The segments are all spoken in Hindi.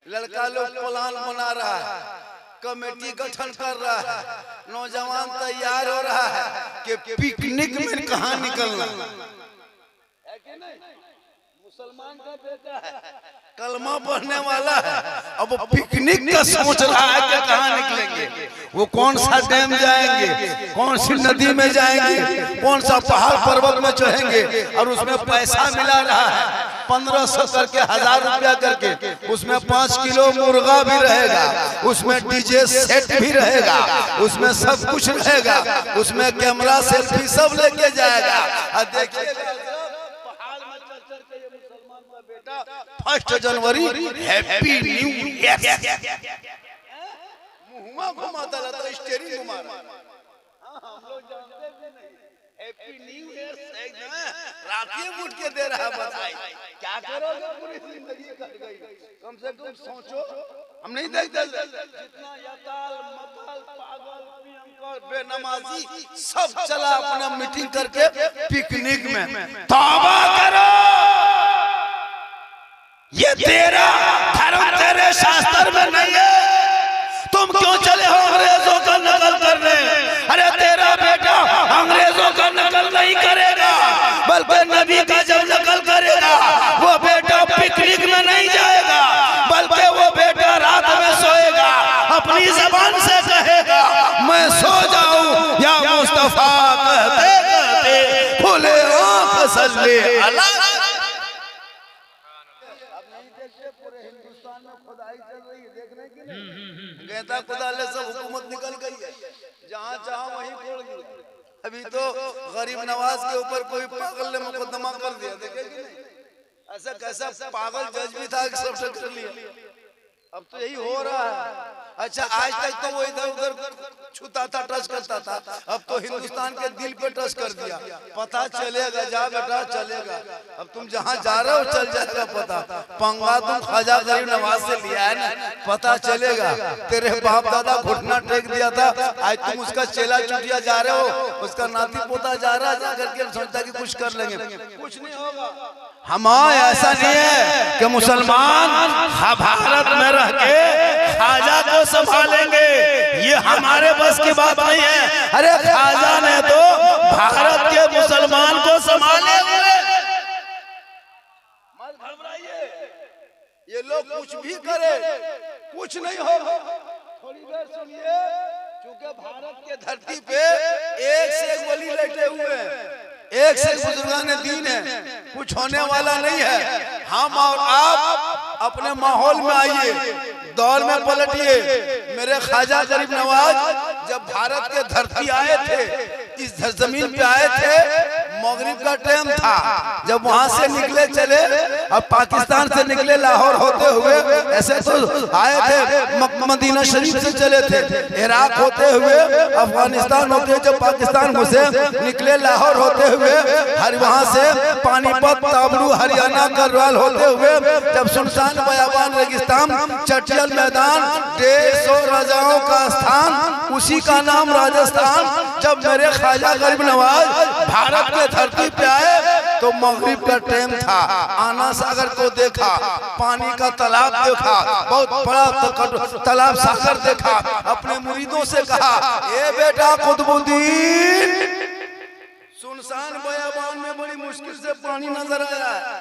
लड़का लोग प्लान बना रहा है, कमेटी गठन कर रहा है, नौजवान तैयार हो रहा है कि पिकनिक में कहाँ निकलना है कि नहीं। मुसलमान का बेटा है, कलमा पढ़ने वाला है, अब पिकनिक का सोच रहा है कि कहाँ निकलेंगे, वो कौन सा डैम जाएंगे, कौन सी नदी में जाएंगे, कौन सा पहाड़ पर्वत में चढ़ेंगे, और उसमें पैसा मिला रहा है 1500 करके 1000 रुपया करके, उसमें 5 किलो मुर्गा भी रहेगा, उसमें डीजे सेट भी रहेगा, उसमें सब कुछ रहेगा, उसमें कैमरा सेल्फी सब लेके जाएगा। और देखिएगा 1 जनवरी हैप्पी न्यू ईयर मुंह घुमाता रहता, स्टीयरिंग घुमा रहा। हम लोग जानते भी नहीं हैप्पी न्यू ईयर रात में उठ के दे रहा बधाई। क्या करोगे, पूरी जिंदगी कट गई। कम से कम सोचो, हम नहीं देखते जितना यकाल मकाल पागल पियंकर बेनमाजी सब चला अपना मीटिंग करके पिकनिक में। तौबा करो, ये तेरा धर्म तेरे शास्त्र में नहीं है, तुम क्यों चले हो अंग्रेजों का नकल करने। अरे तेरा बेटा अंग्रेजों का नकल नहीं करेगा, बल्कि नबी का जब नकल करेगा वो बेटा पिकनिक में नहीं जाएगा, बल्कि वो बेटा रात में सोएगा, अपनी जबान से कहेगा मैं सो जाऊं या मुस्तफा कहते कहते खुले आंख सल्ले अला। पूरे हिंदुस्तान में खुदाई चल रही है, देखने की नहीं कहता खुदा ले सब हुकूमत निकल गई है, जहाँ चाहा वहीं खोल गई। अभी तो गरीब नवाज के ऊपर कोई पागल ने मुकदमा कर दिया, देखे कि नहीं। ऐसा कैसा पागल जज भी था कि सब कर लिया। अब तो यही हो रहा है। अच्छा, आज तक तो वो इधर उधर छूता था, टच करता था, अब तो हिंदुस्तान के दिल पे टच कर दिया। पता चलेगा, जा बेटा चलेगा, अब तुम जहाँ जा रहे हो चल जाएगा पता। पंगा तुम ख्वाजा गरीब नवाज से लिया है ना, पता चलेगा। तेरे बाप दादा घुटना टेक दिया था, आज तुम उसका चेला चुटिया जा रहे हो, उसका नाती पोता जा रहा है, जाकर के सोचता कि कुछ कर लेंगे, कुछ नहीं होगा। हमारे ऐसा नहीं है कि मुसलमान भारत में रह के ख्वाजा को संभालेंगे, ये हमारे बस की बात नहीं है। अरे ख्वाजा ने तो भारत के मुसलमान को संभाले हुए। मत घबराइए, ये लोग कुछ भी करे कुछ नहीं होगा। थोड़ी देर सुनिए, क्योंकि भारत के धरती पे एक से एक वली लेटे हुए हैं, एक से बुजुर्गान दीन है, कुछ होने वाला नहीं है। हम और आप अपने माहौल में आइए, दौर में पलटिए। मेरे ख्वाजा गरीब नवाज जब भारत के धरती आए थे, इस जमीन पे आए थे, मगरिब का टाइम था, जब वहां से निकले चले, अब पाकिस्तान से निकले लाहौर होते हुए, ऐसे तो आए थे मदीना शरीफ से चले थे, इराक होते हुए अफगानिस्तान होते, जब पाकिस्तान घुसे निकले लाहौर होते हुए, हर वहां से पानीपत ताबरू हरियाणा करवाल होते हुए, जब सुनसान बयाबान रेगिस्तान चटियल मैदान 150 राजाओं का स्थान, उसी का नाम राजस्थान। जब मेरे ख्वाजा गरीब नवाज भारत के धरती पे आए तो मगरिब का टाइम था, आना सागर को देखा, पानी का तालाब देखा, बहुत बड़ा तालाब सागर देखा, अपने मुरीदों से कहा ए बेटा कुतुबुद्दीन, सुनसान बयाबान में बड़ी मुश्किल से पानी नजर आया है,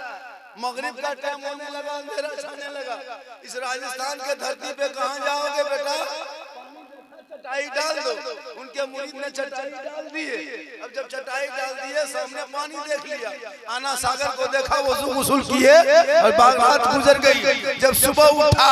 मगरिब का टाइम होने लगा, अंधेरा छाने लगा, इस राजस्थान के धरती पे कहाँ जाओगे बेटा, चटाई डाल दो। उनके मुरीद ने चटाई डाल दिए। अब जब चटाई डाल दिए, सामने पानी देख लिया, आना सागर को देखा, वजू गुस्ल किए और बात गुजर गई। जब सुबह उठा,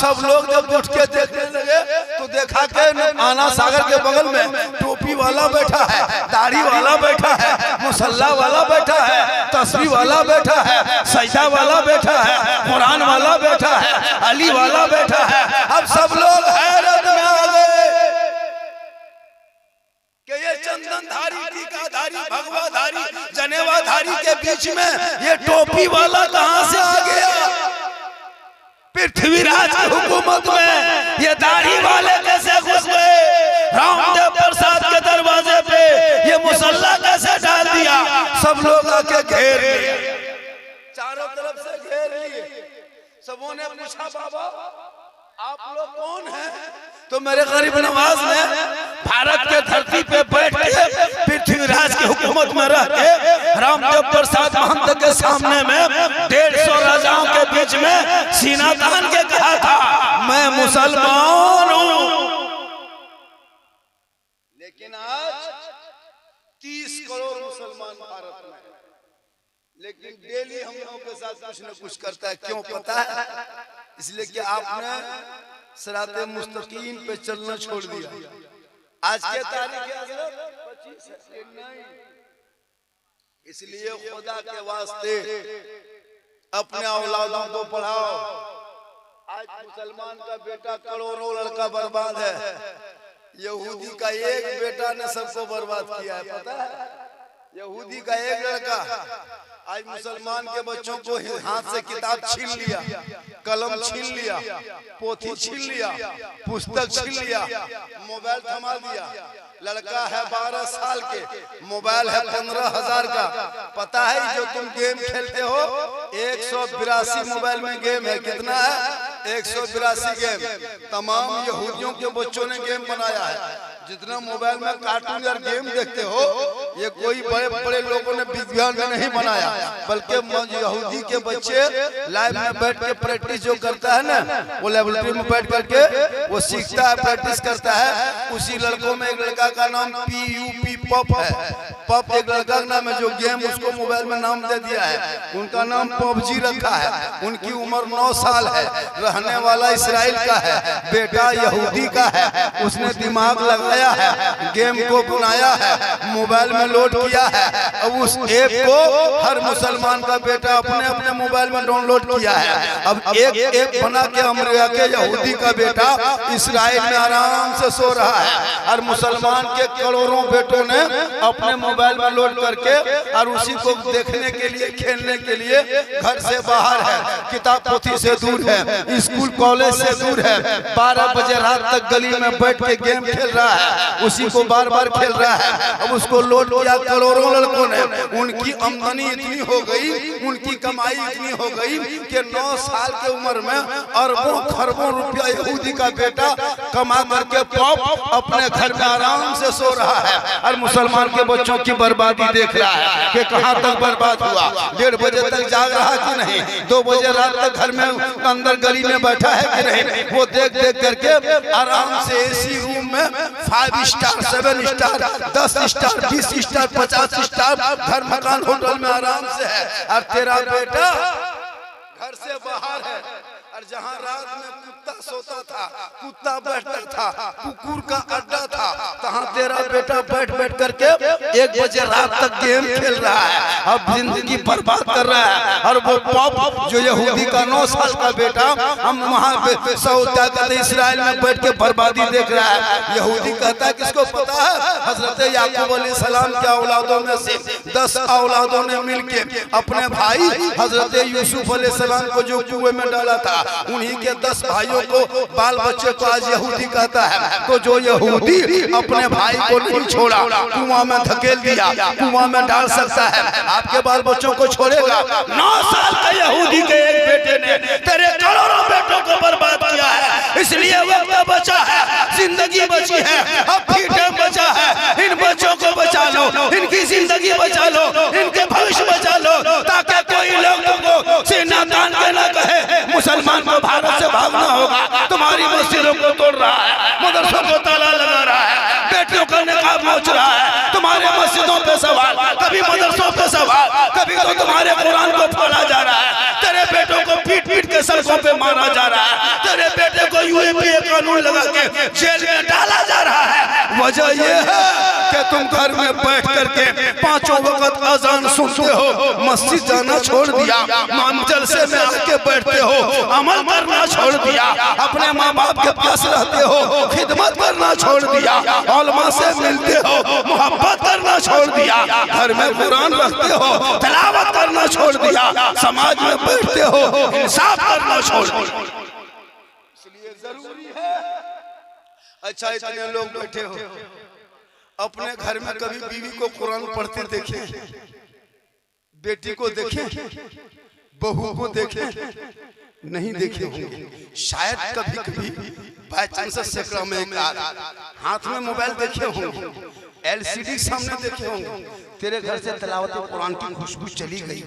सब लोग जब उठ के देखने लगे तो देखा कि आना सागर के बगल में टोपी वाला बैठा है, दाढ़ी वाला बैठा है, मुसल्ला वाला बैठा है, तस्बीह वाला बैठा है, सजदा वाला बैठा है, कुरान वाला बैठा है, अली वाला बैठा है। अब सब लोग हैरत में आ गए कि ये चंदनधारी, टीकाधारी, भगवाधारी, जनेवाधारी के बीच में ये टोपी वाला कहां से आ गया। पृथ्वीराज की हुकूमत में ये दाढ़ी वाले कैसे घुस गए, रामदेव प्रसाद के दरवाजे पे ये मुसल्ला कैसे डाल दिया। सब लोग आके घेर लिए, चारों तरफ से घेर लिए, सब सबों ने पूछा बाबा आप लोग कौन हैं? तो मेरे गरीब नवाज ने भारत के धरती पे बैठ के पृथ्वीराज की हुकूमत में रह के रामदेव प्रसाद महंत के सामने में 150 राजाओं के बीच में सीना तान के कहा था मैं मुसलमान हूं। लेकिन आज 30 करोड़ मुसलमान भारत में, लेकिन डेली हम लोगों के साथ कुछ न कुछ करता है। क्यों पता है? इसलिए कि आपने सिराते मुस्तकीम पे चलना छोड़ दिया। आज के तारीख 25 है, इसलिए खुदा के वास्ते अपने औलादों को पढ़ाओ। आज मुसलमान का बेटा करोड़ों लड़का बर्बाद है, यहूदी का एक बेटा ने सबको बर्बाद किया है। पता है? यहूदी का एक लड़का आज मुसलमान के बच्चों को हाथ से किताब छीन लिया, कलम छीन लिया, पोथी छीन लिया, पुस्तक छीन लिया, मोबाइल थमा दिया। लड़का है 12 साल के, मोबाइल है 15,000 का। पता है जो तुम गेम खेलते हो 182 मोबाइल में गेम है। कितना है? 182 गेम। तमाम यहूदियों के बच्चों ने गेम बनाया है। जितना मोबाइल में कार्टून और गेम देखते हो ये कोई बड़े बड़े लोगों ने विज्ञान में नहीं बनाया, बल्कि यहूदी के बच्चे लाइव में बैठ के प्रैक्टिस जो करता है ना, वो लेबोरेटरी में बैठ करके वो सीखता है, प्रैक्टिस करता है। उसी लड़कों में एक लड़का का नाम PUP पप है। पप एक लड़का का नाम है जो गेम उसको मोबाइल में नाम दे दिया है। उनका नाम PUBG रखा है। उनकी उम्र 9 साल है। रहने वाला इसराइल का है, बेटा यहूदी का है। उसने दिमाग लगाया है, गेम को बनाया है, मोबाइल में लोड किया है। अब उस ऐप को हर मुसलमान का बेटा अपने अपने मोबाइल में डाउनलोड किया है। अब एक ऐप बना के अमेरिका के यहूदी का बेटा इसराइल में आराम से सो रहा है, और मुसलमान के करोड़ों बेटों ने अपने मोबाइल में लोड करके और उसी को देखने के लिए, खेलने के लिए घर से बाहर है, किताब पोथी से दूर है, स्कूल कॉलेज से दूर है। 12 बजे रात तक गली में बैठ के गेम खेल रहा है, उसी को बार बार खेल रहा है। अब उसको लोड किया करोड़ों लड़कों ने। उनकी आमदनी इतनी हो गई, उनकी कमाई इतनी हो गई कि 9 साल के उम्र में अरबों खरबों रुपया यहूदी का बेटा कमा करके पॉप अपने घर में आराम से सो रहा है, और मुसलमान के बच्चों की बर्बादी देख रहा है कि कहां तक बर्बाद हुआ। 1:30 बजे तक जाग रहा कि नहीं, 2 बजे रात तक घर में अंदर गली में बैठा है कि नहीं, वो देख देख करके आराम से एसी रूम में 5 star, 7 star, 10 star, 20 star, 50 star घर मकान होटल में आराम से है। और तेरा बेटा घर से बाहर है, और जहाँ रात में कुत्ता सोता था, कुत्ता बैठता था, कुकुर का अड्डा था, तहाँ तेरा बेटा बैठ बैठ करके 1 बजे रात तक गेम खेल रहा है, अब जिंदगी बर्बाद कर रहा है। और वो पॉप जो यहूदी का 9 साल का बेटा हम वहाँ पे सऊदा कहते इसराइल में बैठ के बर्बादी देख रहा है। यहूदी कहता है किसको पता है? हजरत याकूब अलैहिस्सलाम के औलादों में से 10 औलादों ने मिलके अपने भाई हजरत यूसुफ अलैहिस्सलाम को जो कुएं में डाला था, उन्हीं के 10 भाइयों को, बाल बच्चे को आज यहूदी कहता है। तो जो यहूदी अपने भाई को नहीं छोड़ा, कुआं में धकेल दिया, कुआं में डाल सकता है, आपके बाल बच्चों को छोड़ेगा? 9 साल का यहूदी के एक बेटे ने तेरे करोड़ों बेटों को बर्बाद किया है। इसलिए वक्त बचा है, जिंदगी बची है, अब भी टाइम बचा है। इन बच्चों को बचा लो, इनकी जिंदगी बचा लो, इनके भविष्य बचा लो, ताकि कोई लोग तुमको सीना तान के न कहे मुसलमान को भारत से भागना होगा। तुम्हारी मस्जिदों को तोड़ रहा है, मदरसों को ताला लगा रहा है, बेटियों का निकाब नोच रहा है। तुम्हारे मस्जिदों पे सवाल, कभी मदरसों पे सवाल, कभी तो तुम्हारे कुरान को फाड़ा जा रहा है, तेरे बेटों को पीट पीट के सड़कों पे मारा जा रहा है, तेरे बेटे को यूएपीए कानून लगा के जेल में डाला जा रहा है। वजह यह है कि तुम घर में बैठ करके 5 वक्त अजान सुनते हो, मस्जिद जाना छोड़ दिया, जलसे में आके बैठते हो, अमल करना छोड़ दिया, अपने माँ बाप के पास रहते हो, खिदमत करना छोड़ दिया, उलमा से मिलते हो, मोहब्बत करना छोड़ दिया, घर में कुरान रखते हो, तिलावत करना छोड़ दिया, समाज में बैठते हो, इंसाफ करना छोड़ दिया। इसलिए जरूरी है। अच्छा, इतने लोग बैठे हो, अपने घर में कभी बीवी को कुरान पढ़ते देखे, बेटी को देखे, बहू को देखे नहीं देखे होंगे, शायद कभी कभी बाय चांस सैकड़ों में एक हाथ में मोबाइल देखे होंगे, एलसीडी सामने देखे होंगे। तेरे घर से तिलावत कुरान की खुशबू चली गई,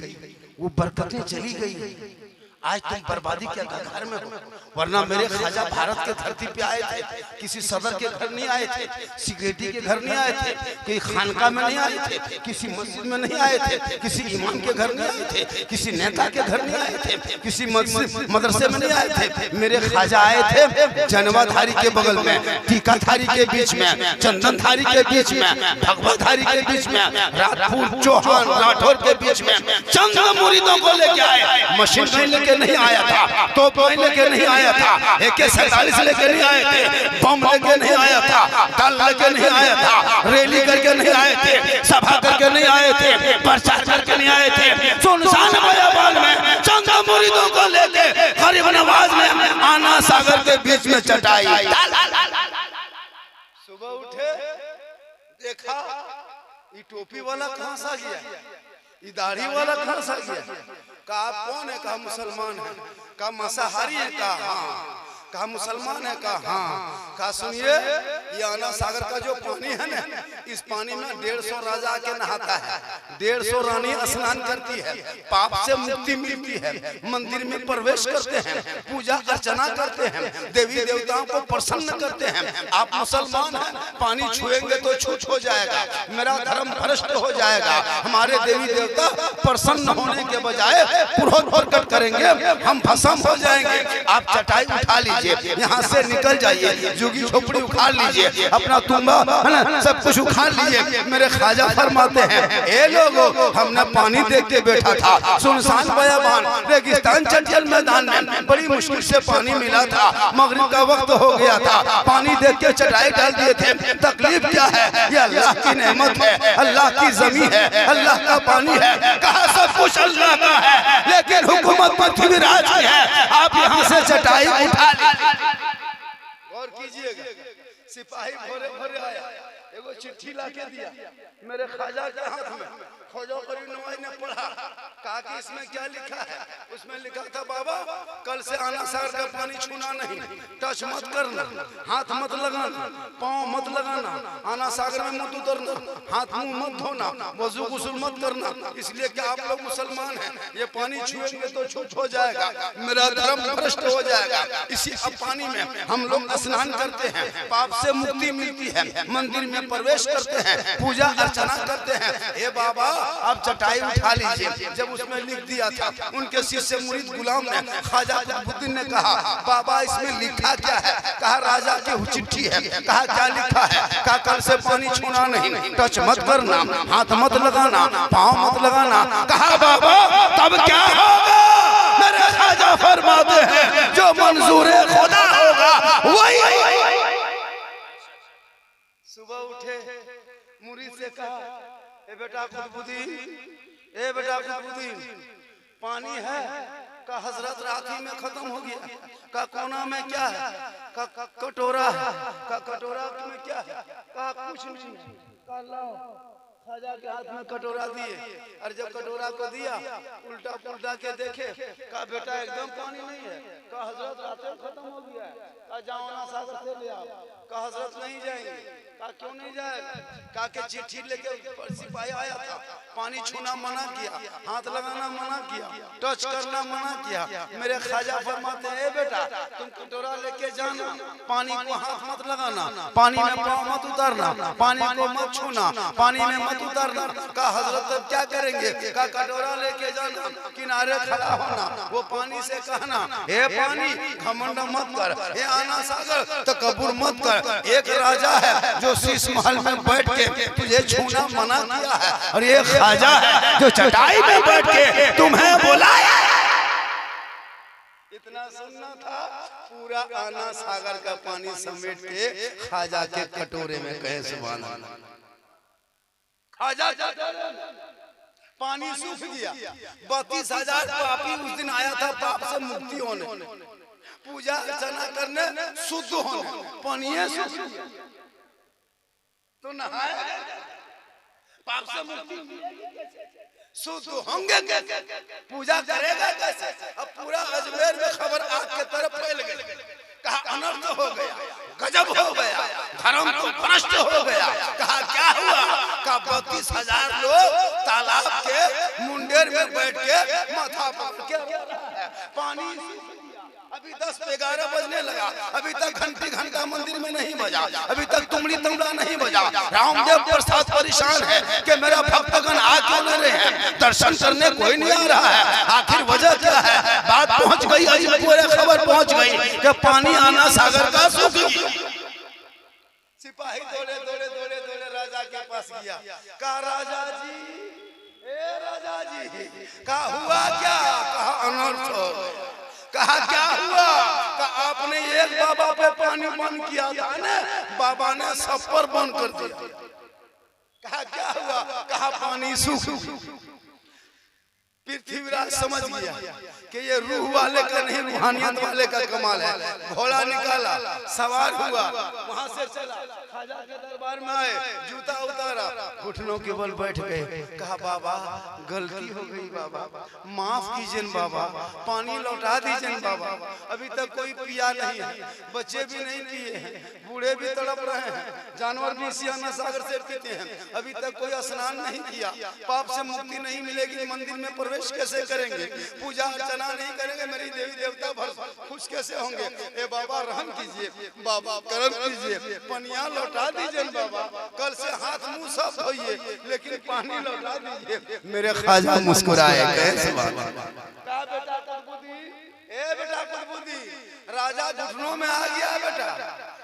वो बरकतें चली गई, आज तुम बर्बादी के कगार में हो। वरना मेरे ख्वाजा भारत के धरती पे आए थे, किसी सदर के घर नहीं आए थे, सिक्योरिटी के घर नहीं आए थे, किसी खानका में नहीं आए थे, किसी मस्जिद में नहीं आए थे, किसी इमाम के घर नहीं आए थे, किसी नेता के घर नहीं आए थे, किसी मस्जिद मदरसे में नहीं आए थे। मेरे ख्वाजा आए थे जनवाधारी के बगल में, टीकाधारी के बीच में, चंदनधारी के बीच में, भगवाधारी के बीच में, राजपूत चौहान राठौर के बीच में चंद मुरीदों को लेके आए। मशीन लेके नहीं आया था, तोप लेके नहीं आया था, AK-47 लेके नहीं आए थे, बम लेके नहीं आया था, दल लेके नहीं आया था, रैली करके नहीं आए थे, सभा करके नहीं आए थे, प्रचार करके नहीं आए थे। सुनसान बयाबान में चंद मुरीदों को लेके गरीब नवाज में आना सागर के बीच में चटाई। सुबह उठे, देखा ये टोपी वाला कहां से आ गया, ये दाढ़ी वाला कहां से आ गया। कहा आप कौन है, कहा मुसलमान है, कहा मांसाहारी है, कहा हाँ, कहा मुसलमान है, कहा हाँ। कहा सुनिए ये आना सागर का जो पानी है ना, इस पानी में 150 राजा के नहाता है, 150 रानी स्नान करती है, पाप से मुक्ति मिलती है, मंदिर में प्रवेश करते हैं, पूजा अर्चना करते हैं, देवी देवताओं को प्रसन्न करते हैं। आप मुसलमान हैं, पानी छुएंगे तो छूछ हो जाएगा, मेरा धर्म भ्रष्ट हो जाएगा, हमारे देवी देवता प्रसन्न होने के बजाय क्रोध प्रकट करेंगे, हम भस्म हो जाएंगे। आप चटाई उठा लीजिए, यहाँ से निकल जाइए, झुग्गी झोपड़ी उखाड़ लीजिए, अपना तुम्बा है ना सब कुछ उखाड़ लीजिए। मेरे ख्वाजा फरमाते हैं ए लोगों, हमने पानी देख के बैठा था, सुनसान बयाबान रेगिस्तान चंचल मैदान में बड़ी मुश्किल से पानी मिला था, मगरिब का वक्त हो गया था, पानी देख के चटाई डाल दिए थे। तकलीफ क्या है, ये अल्लाह की नेमत है, अल्लाह की जमीन है, अल्लाह का पानी है, कहा सब कुछ अल्लाह का है, लेकिन हुकूमत पृथ्वीराज की है। आप यहाँ से चटाई उठा लीजिए। और कीजिएगा, सिपाही भोरे भोरे आया, एगो चिट्ठी लाके दिया मेरे ख्वाजा के हाथ में। ख्वाजा करीम नवाज ने पढ़ा, कहा कि इसमें क्या लिखा है। उसमें लिखा था बाबा कल से आना सागर का पानी छूना नहीं, टच मत करना, हाथ मत लगाना, पाँव मत लगाना, आना सागर में मत उतरना, हाथ मुंह मत धोना, वजू गुस्ल मत करना, इसलिए कि आप लोग मुसलमान हैं, ये पानी छुएंगे तो छूछ हो जाएगा, मेरा धर्म भ्रष्ट हो जाएगा। इसी अब पानी में हम लोग स्नान करते हैं, पाप से मुक्ति मिलती है, मंदिर में प्रवेश करते हैं, पूजा अर्चना करते हैं। हे बाबा आप चटाई उठा लीजिए। जब उसमें लिख दिया था, उनके शिष्य मुरीद गुलाम ने ख्वाजा कुतुबुद्दीन ने कहा बाबा इसमें लिखा क्या है। कहा राजा की चिट्ठी है। कहा क्या लिखा है। कहा कल से पानी छूना नहीं, टच मत करना, हाथ मत लगाना, पाँव मत लगाना। कहा बाबा तब क्या होगा। मेरे ख्वाजा फरमाते हैं जो मंजूर खुदा होगा वही। सुबह उठे, मुरीद से कहा ए बेटा कुतुबुद्दीन, ए बेटा कुतुबुद्दीन पानी है। का हजरत राती में खत्म हो गया। का कोना में क्या है। का कटोरा है। का कटोरा में क्या है। का कुछ नहीं। का लाओ। ख्वाजा के हाथ में कटोरा दिए, और जब कटोरा को दिया उल्टा पुल्टा के देखे, का बेटा एकदम पानी नहीं है। का हजरत रात में खत्म हो गया है। का जाओ ना सागर से ले आओ। का हजरत नहीं जाएंगे। का क्यों नहीं जाएगा। का के चिट्ठी लेके सिपाही आया था, पानी छूना मना किया, हाथ लगाना मना किया, टच करना मना किया। मेरे ख्वाजा फरमाते हैं बेटा तुम कटोरा लेके जाना, पानी को हाथ मत लगाना, पानी में पाँव मत उतारना, पानी को मत छूना, पानी में मत उतारना। का हजरत तब क्या करेंगे। का कटोरा लेके जाना, किनारे खड़ा होना, वो पानी से कहना हे पानी घमंड मत कर, हे आना सागर तकब्बुर मत कर। एक राजा है जो शीश महल में बैठ के तुझे छूना मना किया है, और ये ख्वाजा है जो चटाई में बैठ के तुम्हें बुलाया। इतना सुनना था, पूरा आना सागर का पानी समेट के ख्वाजा के कटोरे में कहे सुभान अल्लाह। ख्वाजा पानी सूख गया। 32,000 पापी उस दिन आया था पाप से मुक्ति होने, पूजा अर्चना करने, शुद्ध होने, पानी तो नहाए पाप से मुक्ति। शुद्ध होंगे कैसे, पूजा करेगा कैसे? अब पूरा अजमेर में खबर आग के तरफ फैल गई। कहा अनर्थ हो गया, गजब हो गया, धर्म तो भ्रष्ट हो गया। कहा क्या हुआ? कहा 32,000 लोग तालाब के मुंडेर में बैठ के माथा पकड़ के पानी। अभी 10-11 बजने लगा, अभी तक घंटा मंदिर में नहीं बजा, अभी तक तुमड़ी तमड़ा नहीं बजा। रामदेव प्रसाद परेशान है कि मेरा भक्तगण आ क्यों नहीं रहे हैं, दर्शन करने कोई नहीं आ रहा है। आखिर वजह क्या है? बात पहुंच गई, अजी पूरे खबर पहुंच गई कि पानी आना सागर का सूख गया। सिपाही दौड़े दौड़े दौड़े दौड़े राजा के पास गया। कहा राजा जी, ए राजा जी, कहा हुआ क्या? कहा अनर्थ हो गया। कहा क्या हुआ? कहा आपने एक बाबा पे पानी बंद किया था ना, बाबा ने सब पर बंद कर दिया। कहा क्या हुआ? कहा पानी सूख। पृथ्वीराज समझ गया कि ये रूह वाले का नहीं, रूहानियत वाले का कमाल है। घोड़ा निकाला, सवार हुआ, वहां से चला, खाजा के दरबार में आए, जूता उतारा, घुटनों के बल बैठ गए। कहा बाबा गलती हो गई बाबा, माफ कीजिए बाबा, पानी लौटा दीजिए बाबा। अभी तक कोई पिया नहीं है, बच्चे भी नहीं पिए हैं, बूढ़े भी तड़प रहे हैं, जानवर भी सियाना सागर से पीते हैं, अभी तक कोई स्नान नहीं किया। पाप से मुक्ति नहीं मिलेगी, मंदिर में प्रवेश कैसे करेंगे, पूजा अर्चना नहीं करेंगे, मेरी देवी देवता भर खुश कैसे होंगे? ए बाबा रहम कीजिए, बाबा करम कीजिए, पनिया लौटा दीजिए बाबा, कल से हाथ मुंह सब धोइए, लेकिन पानी लौटा दीजिए। मेरे ख्वाजा मुस्कुराए, कैसे बात? का बेटा कुतुबुद्दीन, ए बेटा कुतुबुद्दीन, राजा घुटनों में आ गया बेटा,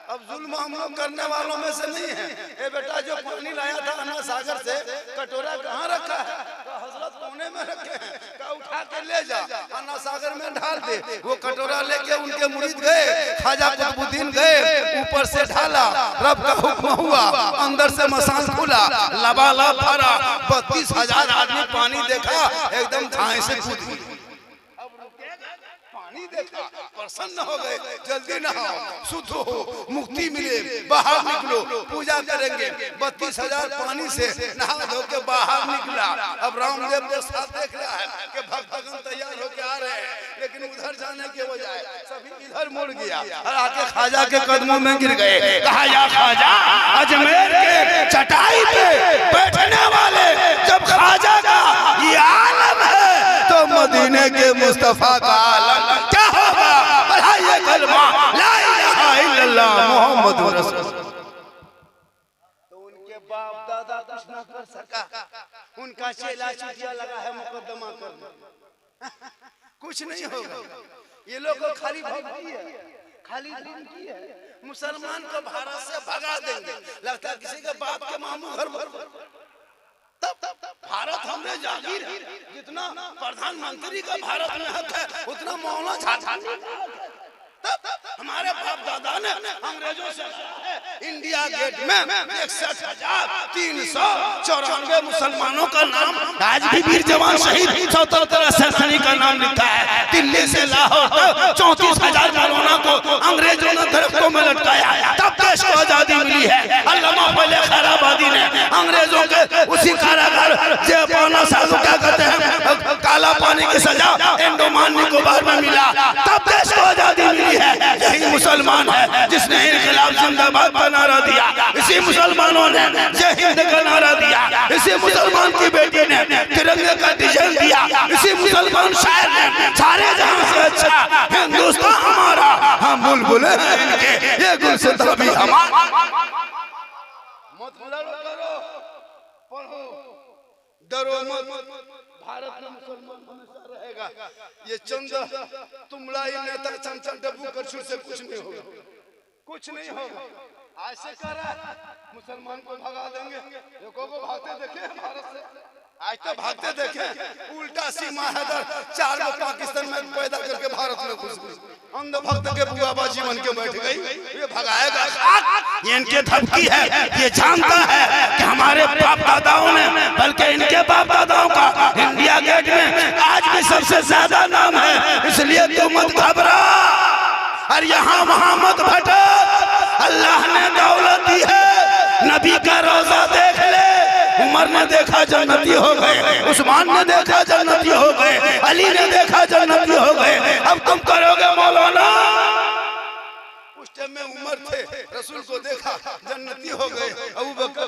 अब जुल्म हम लोग करने वालों में से नहीं है। ए बेटा जो पानी लाया था अन्ना सागर से, कटोरा कहाँ रखा है? हजरत कोने में रखे हैं। का उठा के ले जा, अन्ना सागर में ढाल दे। वो कटोरा लेके उनके मुरीद गए, ख्वाजा कुतुबुद्दीन गए, ऊपर से ढाला, रब का हुक्म हुआ, अंदर से मसान खुला, लबालब भरा, 32,000 आदमी पानी देखा, एकदम धाए से कूद गए। पानी देखा, प्रसन्न हो गए, जल्दी नहाओ, शुद्ध हो, मुक्ति मिले, बाहर निकलो, पूजा करेंगे। 32,000 पानी से नहा धो के बाहर निकला। अब रामदेव के साथ देख रहा है कि भक्तगण तैयार होके आ रहे हैं, लेकिन उधर जाने के बजाय सभी इधर मुड़ गया और आके ख्वाजा के कदमों में गिर गए। कहा या ख्वाजा, अजमेर के चटाई पे बैठने वाले जब ख्वाजा का ये आलम है, तो मदीने के मुस्तफा का आलम क्या होगा? पढ़ाइए कलमा ला इलाहा इल्लल्लाह मुहम्मदुर रसूलुल्लाह। तो उनके बाप दादा कुछ ना कर सका, उनका चेला चुटिया लगा है मुकदमा करना, कुछ नहीं होगा। ये लोग को खाली भक्ति है, खाली दिन की है। मुसलमान को भारत से भगा देंगे, लगता है किसी के बाप के मामू घर तब भारत हमने जागीर है। जितना प्रधानमंत्री का भारत में हक है, उतना मौलाना झाझा तब हमारे बाप दादा ने अंग्रेजों से इंडिया गेट में 61,394 मुसलमानों का नाम, आज भी वीर जवान शहीद 74 सैनिक का नाम लिखा है। दिल्ली से लाहौर तक 34,000 मौलाना को अंग्रेजों ने दरख्तों में लटकाया, तब देश को आजादी मिली है। अल्लामा फजल खैराबादी ने अंग्रेजों के उसी कारागार जेपाना साधु क्या कहते हैं, काला पानी की सजा अंडमान निकोबार में मिला, तब देश को आजादी मिली है। यही मुसलमान है जिसने इनकलाब जिंदाबाद का नारा दिया, इसी मुसलमानों ने जय हिंद का नारा दिया, इसी मुसलमान की बेटी ने तिरंगे का डिजाइन दिया, इसी मुसलमान शायर ने सारे जहां से अच्छा हिंदुस्तान हमारा, हम बुलबुल हैं इनके, ये गुलसिता भी हमारा। मत लड़ो, करो, पढ़ो, डरो मत, भारत में मुसलमान हमेशा रहेगा। ये चंद तुमलाई नेता चंचल डब्बू करछुर से कुछ नहीं होगा, कुछ नहीं होगा। ऐसे कर रहा है, मुसलमान को भगा देंगे। देखो को भागते देखे भारत से, आज तो भागते देखे। उल्टा सीमा हैदर 4 लोग पाकिस्तान में पैदा करके भारत में घुस गए, अंध भक्त के बुआबा जीवन के बैठ गई, ये भगाएगा। ये इनके धमकी है, ये जानता है कि हमारे बाप दादाओं ने, बल्कि इनके बाप दादाओं का इंडिया गेट में आज भी सबसे ज्यादा नाम है, इसलिए तू मत घबरा और यहाँ वहां मत भटक। अल्लाह ने दौलत दी है, नबी का रोजा देख ले, उमर ने देखा जन्नती हो गए, उस्मान ने देखा जन्नती हो गए, अली ने देखा जन्नती हो गए, अब तुम करोगे मौलाना? उस टाइम में उमर थे, रसूल को देखा जन्नती हो गए, अबू बकर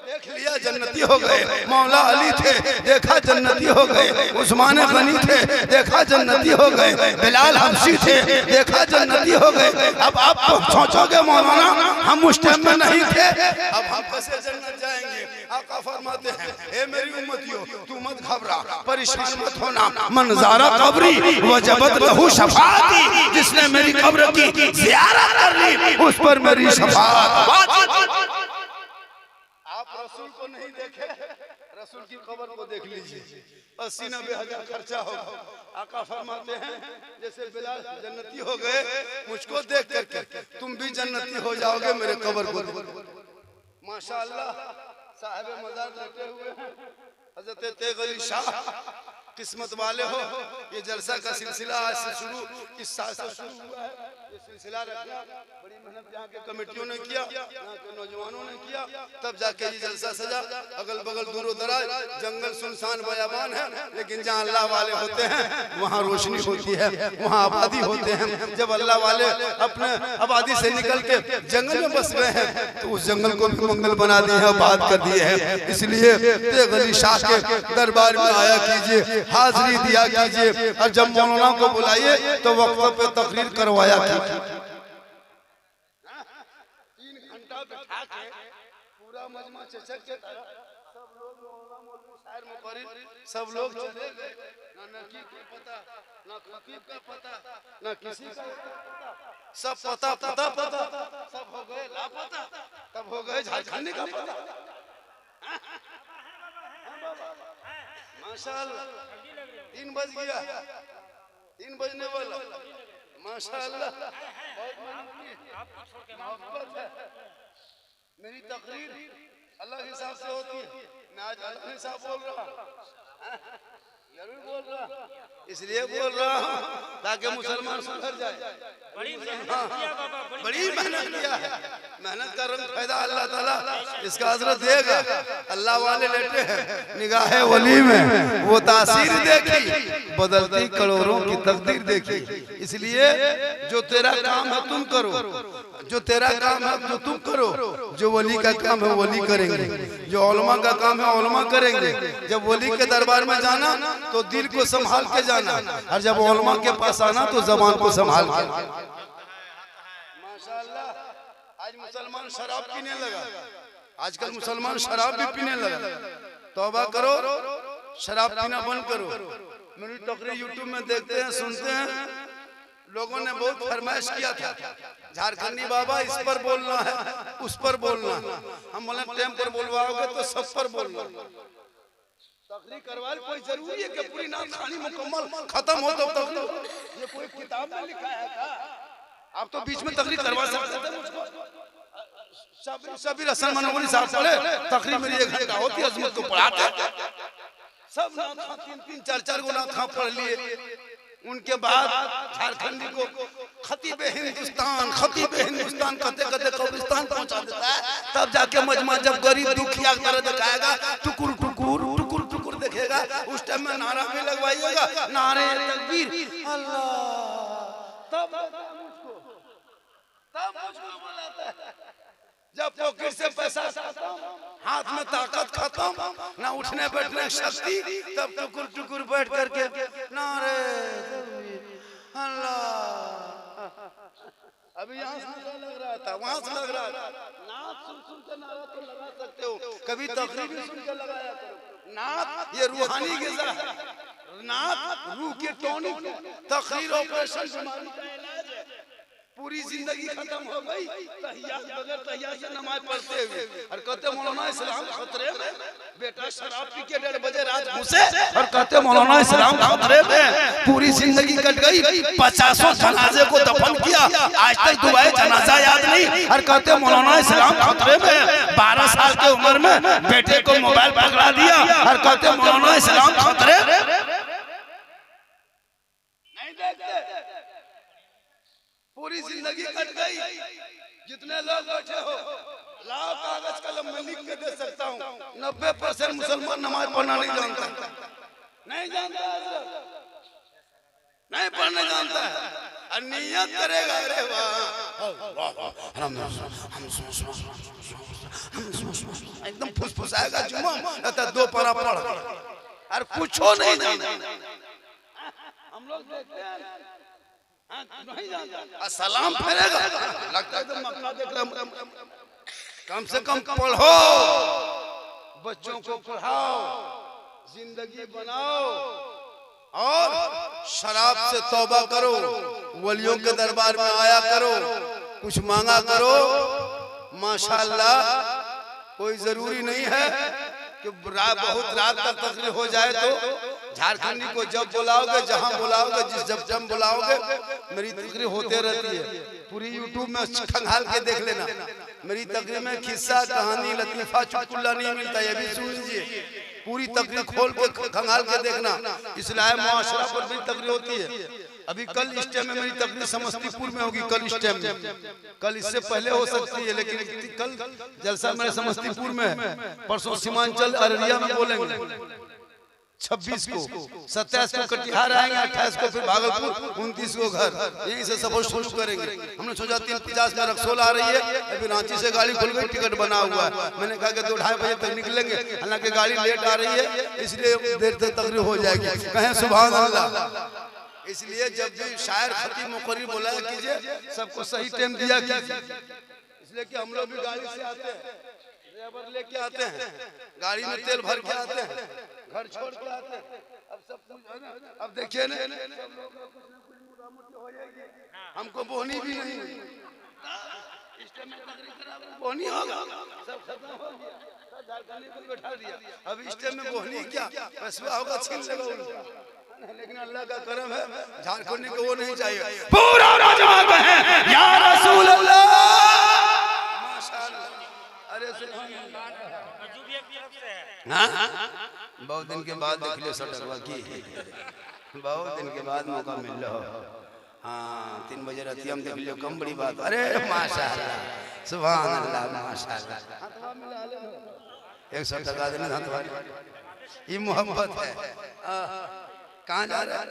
देख लिया जन्नती हो गए, मौला अली थे देखा जन्नती हो गए, उस्मान गनी थे देखा जन्नती हो गए, बिलाल हबशी थे देखा जन्नती हो गए। अब आप सोचोगे मौलाना हम उस टाइम में नहीं थे, अब हम कैसे जन्नत जाएंगे? आका फरमाते हैं ए मेरी उम्मतियों तू मत घबरा, परेशान मत होना, मंजारा कब्री वजबत लहू शफाअती, जिसने मेरी कब्र की ज़ियारत कर ली उस पर मेरी शफाअत। आप रसूल को नहीं देखे, रसूल की कब्र को देख लीजिए, 80-90 हजार खर्चा होगा। आका फरमाते हैं जैसे बिलाल जन्नती हो गए, मुझको देख करके तुम भी जन्नती हो जाओगे मेरे कब्र को। माशाअल्लाह साहिब मज़ार लेटे हुए हैं हजरत तेग अली शाह, किस्मत वाले हो। ये जलसा का सिलसिला आज से शुरू, इस साल से शुरू हुआ है। ये सिलसिला रखना बड़ी मेहनत यहाँ के कमेटियों ने किया, यहाँ के नौजवानों ने किया, तब जाके ये जलसा सजा। अगल बगल दूर दराज जंगल सुनसान बयाबान है, लेकिन जहाँ अल्लाह वाले होते हैं वहाँ रोशनी होती है, वहाँ आबादी होते हैं। जब अल्लाह वाले अपने आबादी से निकल के जंगल में बस गए हैं तो उस जंगल को भी मंगल बना दिए हैं, आबाद कर दिए हैं। इसलिए तेग अली शाह के दरबार में आया कीजिए, हाजिरी दिया कीजिए, और जब मौलाना को बुलाइए तो वक्त पे तकरीर करवाया कीजिए। 3 घंटा बैठा के पूरा मजमा चचक के सब लोग मौलाना मौलवी शायर मुकर्रिर सब लोग चले गए, ना नकीब का पता, ना खतीब का पता, ना किसी का पता, सब पता सब हो गए लापता, तब हो गए झारखंडी का पता। माशाअल्लाह 3 बज गया, 3 बजने वाला। माशाअल्लाह बहुत मोहब्बत है। मेरी तकरीर अल्लाह के हिसाब से होती है, मैं आज अल्लाह के हिसाब बोल रहा, जरूर बोल रहा, इसलिए बोल रहा हूँ ताकि मुसलमान सुधर जाए। बड़ी मेहनत किया है, मेहनत का रंग फायदा अल्लाह ताला इसका हजरत देगा। अल्लाह वाले लेटे हैं निगाहे वली में, वो तासीर देखी बदलती करोड़ों की तकदीर देखी। इसलिए जो तेरा काम है तुम करो, जो तेरा काम है जो तुम करो, जो वली का काम है वली करेंगे, जो उलमा का काम है उलमा करेंगे। जब वली के दरबार में जाना तो दिल को संभाल के जाना, और जब उलमा के पास आना तो जबान को संभाल के। माशाअल्लाह आज मुसलमान शराब पीने लगा, आजकल मुसलमान शराब भी पीने लगा। तौबा करो, शराब पीना बंद करो। मेरी तकरीर यूट्यूब में देखते हैं सुनते हैं, लोगों ने बहुत फरमाइश किया था झारखंडी बाबा इस पर बोलना है उस पर बोलना। हम बोले टाइम पर बोलवाओगे तो सब पर बोलना। तकरीर करवाने कोई जरूरी है कि पूरी नाम खानी मुकम्मल खत्म हो तब तक? ये कोई किताब में लिखा है क्या? आप तो बीच में तकरीर करवा सकते थे मुझको। शबीर हसन मनोरी साहब पढ़े तकरीर मेरी 1 घंटा होती, अजमत को पढ़ाते सब नाम 3-3 4-4 गो नाम पढ़ लिए। उनके बाद झारखंडी को खतीबे हिंदुस्तान कहते कहते कब्रिस्तान पहुंचा देता है। तब जाके मजमा जब गरीब दुखिया कर दिखाएगा, टुकुर टुकुर टुकुर टुकुर देखेगा, उस टाइम में नारा भी लगवाइएगा, नारे तकबीर अल्लाह, तब मुझको बुलाता है। जब पॉकेट से पैसा हाथ में ताकत खत्म, ना उठने बैठने शक्ति, तब टुकुर टुकुर बैठ करके नारे अल्लाह। अभी यहाँ से लग रहा था, वहां से लग रहा था। नात सुन के नारा तो लगा सकते हो, कभी तकरीर भी सुन के लगाया करो। नात ये रूहानी ग़िज़ा है, नात रूह के टॉनिक, तकरीर ऑपरेशन बीमारी का इलाज है। पूरी जिंदगी खत्म हो गई तहियात बगैर तहियात से नमाज पढ़ते हुए, और कहते मौलाना इस्लाम खतरे में। बेटा शराब पी के 1:30 बजे रात घुसे और कहते मौलाना इस्लाम खतरे में। पूरी जिंदगी कट गई, 50 जनाजे को दफन किया, आज तक दुआए जनाजा याद नहीं, और कहते मौलाना इस्लाम खतरे में। 12 साल की उम्र में बेटे को मोबाइल पकड़ा दिया और कहते मौलाना इस्लाम खतरे में। नहीं देखते, पूरी जिंदगी कट गई। जितने लोग बैठे हो लाओ कागज कलम में लिख के दे सकता हूँ। 90% मुसलमान नमाज पढ़ना नहीं जानता, नहीं जानता है, नहीं पढ़ने जानता है। और नियत करेगा, अरे वाह एकदम फुसफुसाएगा जुम्मा, कहता 2 पारा पढ़ और कुछ नहीं जानता। हम लोग देखते हैं नहीं जानता, सलाम फेरेगा लगता है तो मक्का देख रहा। कम से कम पढ़ो, बच्चों को पढ़ाओ, जिंदगी बनाओ और शराब से तौबा करो, वलियों के दरबार में आया करो, कुछ मांगा करो। माशाअल्लाह कोई जरूरी नहीं है कि बहुत रात तक तकरीर हो जाए तो झारखंडी को जब बुलाओगे, जहां बुलाओगे, जब बुलाओगे मेरी तकरीर होते रहती है। पूरी यूट्यूब में खंगाल के देख लेना, मेरी तकरीर में किस्सा कहानी लतीफा चुटकुला नहीं मिलता, ये भी सुन लीजिए। पूरी तकरीर खोल के खंगाल के देखना, इस्लाम मुआशरा पर भी तकरीर होती है। अभी कल इस टाइम में मेरी तकरीर समस्तीपुर में होगी, कल इस टाइम में, कल इससे पहले हो सकती है, लेकिन कल जलसा मेरे समस्तीपुर में है। परसों सीमांचल अररिया में बोलेंगे, 26 को, 27 को कटिहार आएंगे, 28 को फिर भागलपुर, 29 को घर। यहीं से सफर शुरू करेंगे। हमने सोचा 3:50 में रक्सौल आ रही है, अभी रांची से गाड़ी खुल गई, टिकट बना हुआ है। मैंने कहा कि 2-2:30 बजे तक निकलेंगे, हालांकि गाड़ी लेट आ रही है, इसलिए देर तक तकरीर हो जाएगी। कहें सुभान अल्लाह। इसलिए जब भी शायर खतीब मुकर्रिर बोला कीजिए, सबको सही टाइम दिया कीजिए। इसलिए कि हम लोग भी गाड़ी से आते हैं, ड्राइवर लेके आते हैं, गाड़ी में तेल भर के आते हैं, घर छोड़ के आते हैं। अब सब कुछ है ना, अब देखिए ना, हमको बोहनी भी नहीं, इस टाइम में बोहनी होगा, सब खत्म हो गया, झारखंडी को बैठा दिया। अब इस टाइम में बोहनी क्या फैसला होगा, छीन लेगा उनका। लेकिन अल्लाह का करम है, झारखंडी को वो नहीं चाहिए, पूरा नौजवान है या रसूल अल्लाह। माशाअल्लाह। अरे हाँ, बहुत दिन के बाद देख लियो सटकवा की, बहुत दिन के बाद मौका मिल रहा। हाँ, 3 बजे रात हम देख लियो, कम बड़ी बात। अरे माशाअल्लाह, सुभान अल्लाह, माशाअल्लाह। 100 टका देना हथवा, ये मोहब्बत है। कहाँ जा रहे हैं?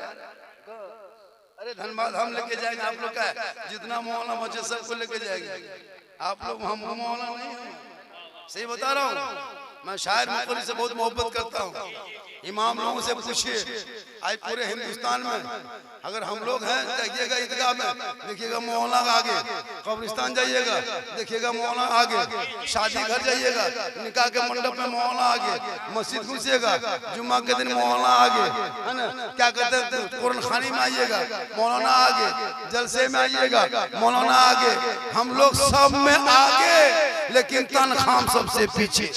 अरे धनबाद हम लेके जाएंगे, आप लोग का जितना मौलाना बचे सबको लेके जाएंगे। आप लोग हम मौलाना नहीं हैं, सही बता रहा हूँ। मैं शायर मुकर्रिर से बहुत मोहब्बत करता हूँ। इमाम लोगों से पूछिए, आज पूरे हिंदुस्तान में अगर हम लोग हैं, जाइएगा ईदगाह में देखिएगा मौलाना आगे, कब्रिस्तान जाइएगा देखिएगा मौलाना आगे, शादी घर जाइएगा निकाह के मंडप में मौलाना आगे, मस्जिद घुसिएगा जुम्मा के दिन मौलाना आगे, है ना, क्या कहते हैं, कुरान खानी में आइएगा मौलाना आगे, जलसे में आइएगा मौलाना आगे। हम लोग सब में आगे, लेकिन तनख्वाह सबसे पीछे।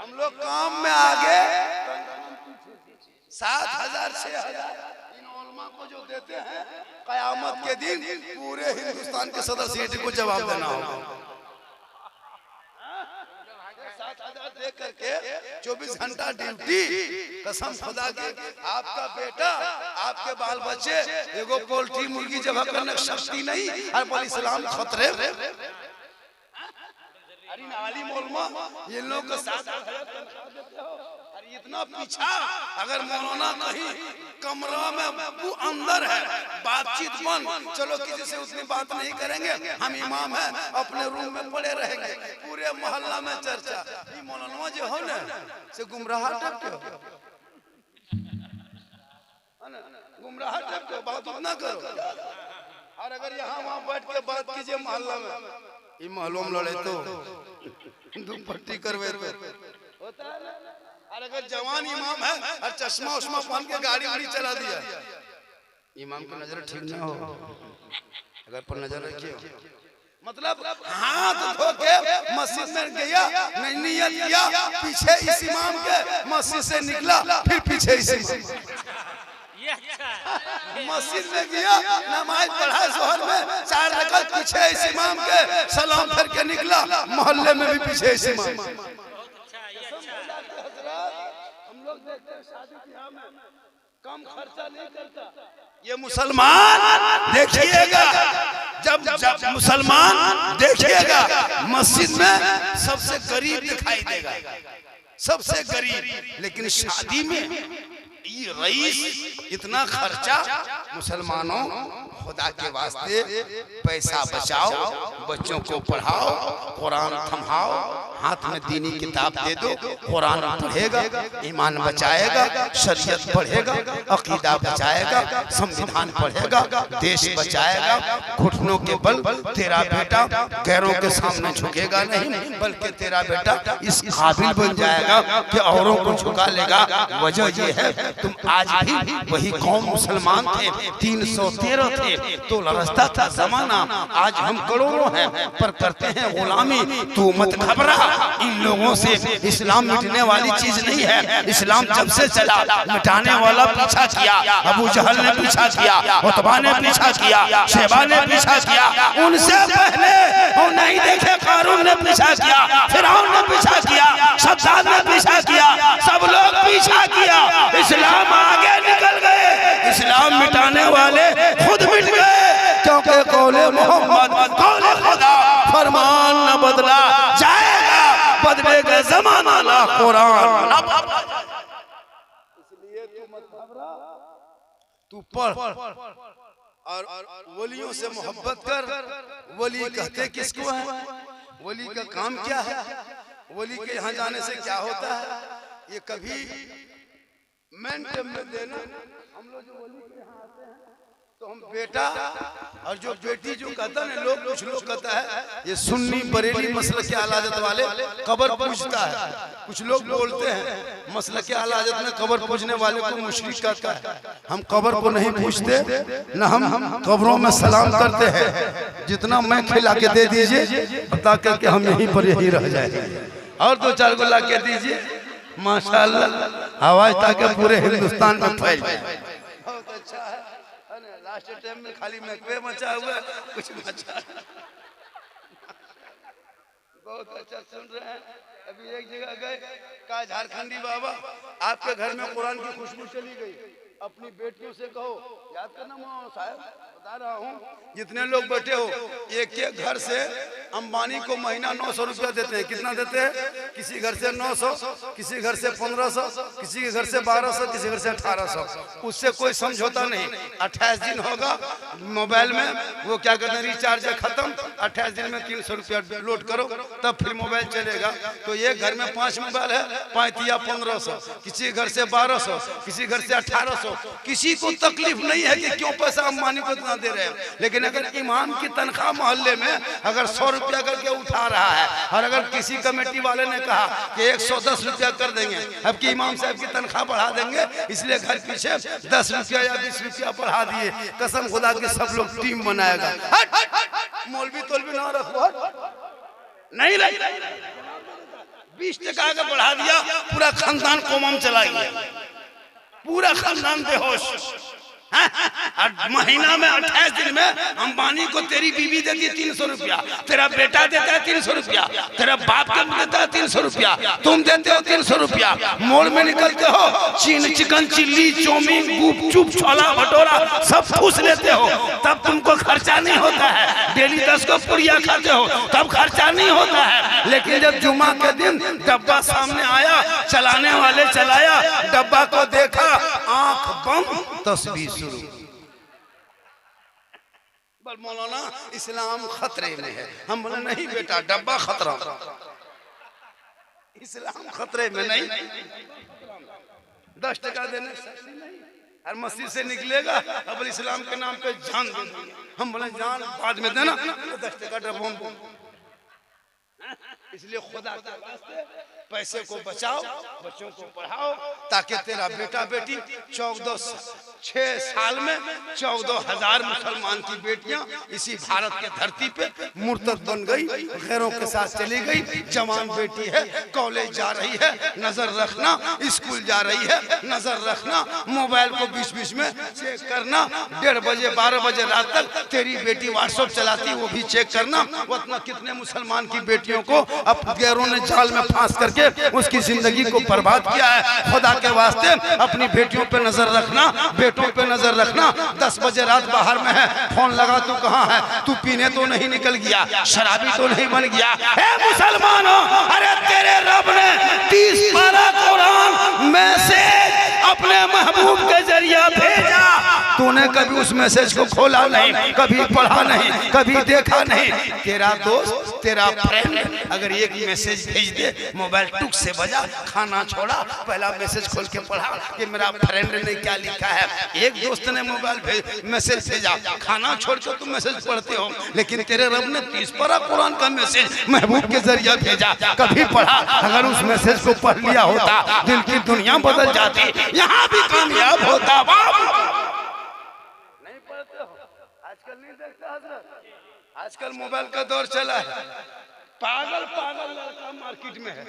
हम लोग काम में आगे, 7,000 6,000 इन उलमा को जो देते हैं, कयामत के दिन पूरे हिंदुस्तान के सदर सीट को जवाब देना होगा। 7,000 दे करके 24 घंटा ड्यूटी, कसम खुदा की, आपका बेटा, आपके बाल बच्चे, एगो पोल्ट्री मुर्गी जगह करने की शक्ति नहीं, और बोल इस्लाम खतरे। अरे मौलमा ये लोग के साथ अरे इतना पीछा, अगर मौलाना कहीं कमरा में वो अंदर है, बातचीत बंद, चलो किसी से उतनी बात नहीं करेंगे, हम इमाम हैं, अपने रूम में पड़े रहेंगे, पूरे मोहल्ला में चर्चा। ये मौलाना जो हो ना से गुमराह टाइप के, गुमराह टाइप के बात ना करो। और अगर यहाँ वहाँ बैठ के बात कीजिए मोहल्ला में, ये महलों में लड़े तो दुपट्टी करवे होता है ना। और अगर जवान इमाम है और चश्मा उश्मा पहन के गाड़ी वाड़ी चला दिया, इमाम की नजर ठीक ना हो, अगर पर नजर रखिए, मतलब हाथ धो के मस्जिद में गया, नहीं नियत किया, पीछे इस इमाम के मस्जिद से निकला, फिर पीछे इस इमाम मस्जिद में गया, नमाज पढ़ा जोहर में 4 रकात, पीछे इस इमाम के सलाम फिर के निकला, मोहल्ले में भी पीछे इस इमाम। हम लोग देखते हैं शादी ब्याह में कम खर्चा नहीं करता ये मुसलमान, देखिएगा जब मुसलमान देखिएगा मस्जिद में सबसे गरीब दिखाई देगा, सबसे गरीब। लेकिन शादी में ये रईस इतना खर्चा, मुसलमानों खुदा के वास्ते पैसा बचाओ, बच्चों को पढ़ाओ, कुरान थमाओ, हाथ में दीनी किताब दे दो, कुरान पढ़ेगा, ईमान बचाएगा, शरीयत पढ़ेगा, अकीदा बचाएगा, संविधान पढ़ेगा, देश बचाएगा। घुटनों के बल तेरा बेटा गैरों के सामने झुकेगा नहीं, बल्कि तेरा बेटा इस काबिल बन जाएगा कि औरों को झुका लेगा। वजह ये है तुम आज भी वही कौम मुसलमान थे, 313 थे तो लरसता था जमाना। आज हम करोड़ों हैं पर करते हैं गुलामी। तू मत घबरा, इन लोगों से इस्लाम मिटने वाली चीज नहीं है। इस्लाम जब से चला मिटाने वाला पीछा किया, अबू जहल ने पीछा किया, उतबा ने पीछा किया, शेबा ने पीछा किया, उनसे पहले और नहीं देखे कारून ने पीछा किया, फिरौन ने पीछा किया, शद्दाद ने पीछा किया, सब लोग पीछा किया। इस्लाम आगे निकल गए, इस्लाम मिटाने वाले खुद मिट गए, क्योंकि कौले मोहम्मद कौले खुदा, फरमान न बदला जाएगा, बदलेगा जमाना ना कुरान। इसलिए तू मत घबरा, तू पढ़ और वलियों से मोहब्बत कर। वली कहते किसको है? वली का काम क्या है? वली के यहाँ जाने से क्या होता है? ये कभी मेंटेन में देना। हम लोग जो वली के यहाँ आते हैं तो हम बेटा और जो बेटी जो कहता है, लोग कुछ लोग कहता है ये सुन्नी बरेली मसलक के आला हज़रत वाले कब्र पूजता है। कुछ लोग बोलते हैं मसलक के आला हज़रत में कब्र पूजने वाले को मुशरिक कहता है। हम कब्र को नहीं पूजते, न हम कब्रों में सलाम करते हैं। जितना मैं खिला के दे दीजिए ताकि कि हम यहीं पर यही रह जाए, और 2-4 को ला के दीजिए माशाअल्लाह, आवाज ताकि पूरे हिंदुस्तान में फैल जाए। बहुत अच्छा है। लास्ट टाइम में खाली मैकवे मचा हुआ, कुछ मचा। बहुत अच्छा सुन रहे हैं। अभी एक जगह गए, कहा झारखंडी बाबा आपके घर में कुरान की खुशबू चली गई, अपनी बेटियों से कहो याद करना। मैं साहब बता रहा हूँ, जितने लोग बैठे हो, एक एक घर से अंबानी को महीना 900 रुपया देते हैं। कितना देते हैं? किसी घर से 900, किसी घर से 1500, किसी के घर से 1200, किसी घर से 1800। उससे कोई समझौता नहीं। 28 दिन होगा मोबाइल में, वो क्या कहते हैं, रिचार्ज खत्म, 28 दिन में 300 रुपया लोड करो, तब फिर मोबाइल चलेगा। तो एक घर में 5 मोबाइल है, 5 या 1500, किसी घर से 1200, किसी घर से 1800। किसी को तकलीफ नहीं है कि क्यों पैसा अंबानी को इतना दे रहे हैं। लेकिन अगर इमाम की तनख्वाह मोहल्ले में अगर 100 रुपया करके उठा रहा है, और अगर किसी कमेटी वाले ने कहा कि 110 रुपया कर देंगे, अब की इमाम साहब की तनख्वाह बढ़ा देंगे, इसलिए घर पीछे 10 रुपया या 20 रुपया बढ़ा दिए। कसम खुदा की सब लोग टीम बनाएगा। मौलवी तोलवी ना रखो, नहीं 20 टका का बढ़ा दिया, पूरा खानदान कोमम चला गया, पूरा खानदान बेहोश। महीना में 28 दिन में अंबानी को तेरी बीवी देती है 300 रुपया, तेरा बेटा देता है 300 रुपया, तेरा बाप का देता है 300 रुपया, तुम देते हो 300 रुपया। मोड़ में निकलते हो, चिकन चिल्ली, चौमीन, गुपचुप, छोला भटोरा सब ठूस लेते हो, तब तुमको खर्चा नहीं होता है। डेली 10 को पुड़िया खाते हो, तब खर्चा नहीं होता है। लेकिन जब जुमा के दिन डब्बा सामने आया, चलाने वाले चलाया, डब्बा को देखा, आंख बंद, तस्बीह शुरू। मौलाना इस्लाम खतरे में है। हम बोले नहीं बेटा, डब्बा खतरा, इस्लाम खतरे में नहीं। 10 टका देने हर मस्जिद से निकलेगा, अब इस्लाम के नाम पे जान दे देंगे। हम बोले जान बाद में देना, 10 टका डब्बा। इसलिए खुदा के वास्ते पैसे को बचाओ, बच्चों को पढ़ाओ, ताकि तेरा बेटा बेटी 6 साल में 14,000 मुसलमान की बेटियां इसी भारत के धरती पे मुर्तद बन गई, गैरों के साथ चली गई। जवान बेटी है, कॉलेज जा रही है, नजर रखना, स्कूल जा रही है, नजर रखना, मोबाइल को बीच में चेक करना। 1:30 बजे 12 बजे रात तक तेरी बेटी व्हाट्सएप चलाती, वो भी चेक करना। वतना कितने मुसलमान की बेटियों को अब गैरों ने जाल में फांस करके के उसकी जिंदगी को बर्बाद किया है। खुदा के वास्ते अपनी बेटियों पे नजर रखना, बेटों पे नजर रखना। 10 बजे रात बाहर में है, फोन लगा, तू कहाँ है? तू पीने तो नहीं निकल गया, शराबी तो नहीं बन गया? हे मुसलमानों, अरे तेरे रब ने 30 पारा कुरान मैसेज अपने महबूब के जरिए भेजा, तूने कभी उस मैसेज को खोला नहीं, कभी पढ़ा नहीं, कभी देखा नहीं। तेरा दोस्त, तेरा फ्रेंड अगर एक मैसेज भेज दे, मोबाइल टुक से बजा, खाना छोड़ा, पहला मैसेज खोल के पढ़ा कि मेरा फ्रेंड ने क्या लिखा है। एक दोस्त ने मोबाइल मैसेज भेजा, खाना छोड़ के तुम मैसेज पढ़ते हो, लेकिन तेरे रब ने 30 पारा कुरान का मैसेज महबूब के जरिए भेजा, कभी पढ़ा? अगर उस मैसेज को पढ़ लिया होता, दिल की दुनिया बदल जाती, यहाँ भी कामयाब होता। नहीं पढ़ते हो, आजकल नहीं देखते हजरत, आजकल मोबाइल का दौर चला है, पागल पागल लड़का मार्केट में है,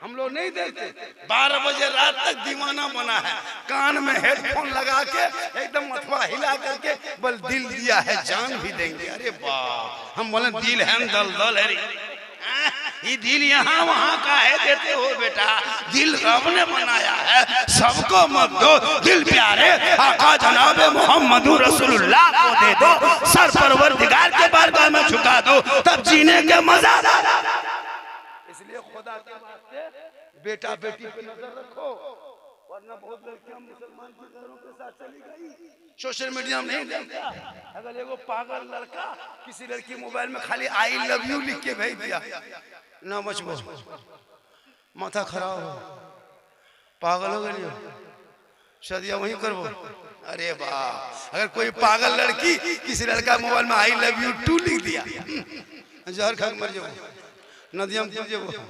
हम लोग नहीं देखते। 12 बजे रात तक दीवाना बना है, कान में हेडफोन लगा के एकदम अथवा हिला करके बल दिल दिया है, जान भी देंगे। अरे बाप, हम बोले दिल है दल है, ये दिल यहाँ वहाँ का है देते हो बेटा, दिल रब ने बनाया है, सबको मत दो, दिल प्यारे आका जनाबे मोहम्मदुर रसूलुल्लाह को दे दो, सर परवरदिगार के बारगाह में झुका दो, तब जीने के मजा। इसलिए खुदा के वास्ते बेटा बेटी पे नजर रखो, वरना बहुत लड़कियां मुसलमान के घरों के साथ चली गई। सोशल मीडिया में नहीं देखता, अगर एगो पागल लड़का किसी लड़की मोबाइल में खाली आई लव यू लिख के भेज दिया, ना मचबो, माथा खराब हो, पागल हो गई, शादियां वहीं करबो। अरे वाह, अगर कोई पागल लड़की किसी लड़का मोबाइल में आई लव यू 2 लिख दिया, जहर खा मर जाओ, नदियां में जाओ,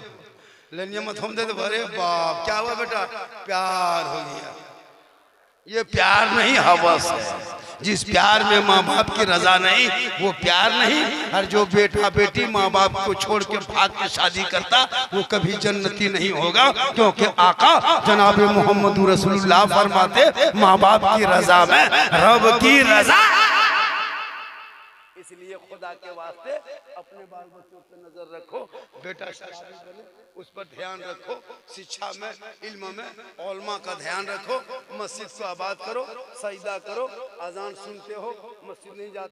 लेनिया मत हम दे दो। अरे बाप, क्या हुआ बेटा? प्यार हो गया। ये प्यार नहीं, हवस है। जिस प्यार में माँ बाप की रजा नहीं, वो प्यार नहीं। और जो बेटा बेटी माँ बाप को छोड़ के भाग के शादी करता, वो कभी जन्नती नहीं होगा, क्योंकि आका जनाब मोहम्मद रसूलुल्लाह फरमाते, माँ बाप की रजा में रब की रजा। इसलिए खुदा के वास्ते अपने बाल बच्चों पे नजर रखो, बेटा शराबी बने उस पर ध्यान रखो, शिक्षा में, इल्म में, उलमा का ध्यान रखो, मस्जिद को आबाद करो, सजदा करो, अजान सुनते हो, मस्जिद नहीं जाते।